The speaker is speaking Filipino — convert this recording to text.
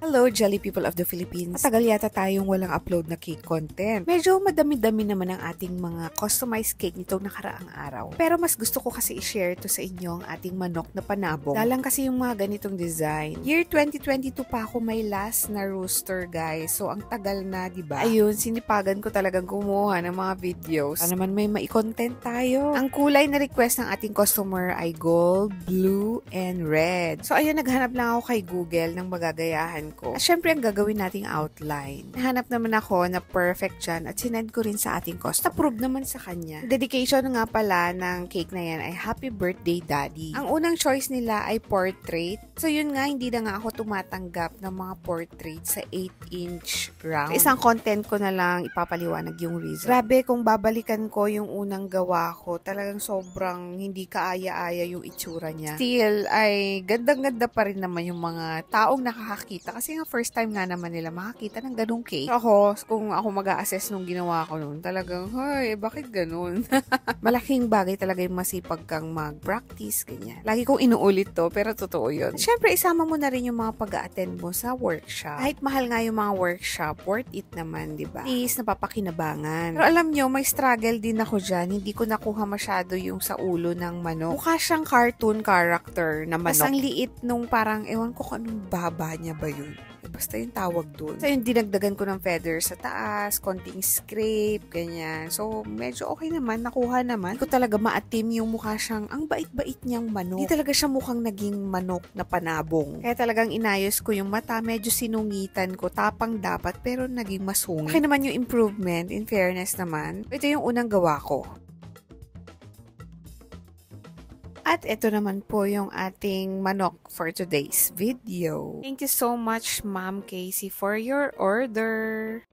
Hello, Jelly people of the Philippines. Matagal yata tayong walang upload na cake content. Medyo madami-dami naman ang ating mga customized cake nitong nakaraang araw. Pero mas gusto ko kasi i-share to sa inyo ang ating manok na panabong. Dalang kasi yung mga ganitong design. Year 2022 pa ako may last na rooster, guys. So, ang tagal na, diba? Ayun, sinipagan ko talagang kumuha ng mga videos. Para naman may mai-content tayo. Ang kulay na request ng ating customer ay gold, blue, and red. So, ayun, naghanap lang ako kay Google ng magagayahan ko. At syempre, ang gagawin nating outline. Nahanap naman ako na perfect dyan at sinend ko rin sa ating cost. Approve naman sa kanya. Dedication nga pala ng cake na yan ay Happy Birthday Daddy. Ang unang choice nila ay portrait. So yun nga, hindi na nga ako tumatanggap ng mga portrait sa 8-inch round. Sa isang content ko na lang ipapaliwanag yung reason. Grabe, kung babalikan ko yung unang gawa ko, talagang sobrang hindi kaaya-aya yung itsura niya. Still, ay gandang-ganda pa rin naman yung mga taong nakakakita. Kasi nga first time nga naman nila makakita ng ganung cake. So ako, kung ako mag-a-assess nung ginawa ko noon, talagang, hey, bakit ganun? Malaking bagay talaga yung masipag kang mag-practice, ganyan. Lagi kong inuulit to, pero totoo yun. At syempre, isama mo na rin yung mga pag-a-attend mo sa workshop. Kahit mahal nga yung mga workshop, worth it naman, di ba? Please, napapakinabangan. Pero alam nyo, may struggle din ako dyan. Hindi ko nakuha masyado yung sa ulo ng manok. Mukha siyang cartoon character na manok. Mas ang liit nung parang, ewan ko kung anong baba niya ba yun. Basta yung tawag dun. So, yung dinagdagan ko ng feathers sa taas, konting scrape, ganyan. So, medyo okay naman, nakuha naman. Hindi ko talaga maatim yung mukha siyang, ang bait-bait niyang manok. Hindi talaga siya mukhang naging manok na panabong. Kaya talagang inayos ko yung mata, medyo sinungitan ko, tapang dapat, pero naging masungit. Okay naman yung improvement, in fairness naman. Ito yung unang gawa ko. At ito naman po yung ating manok for today's video. Thank you so much, Ma'am Casey, for your order.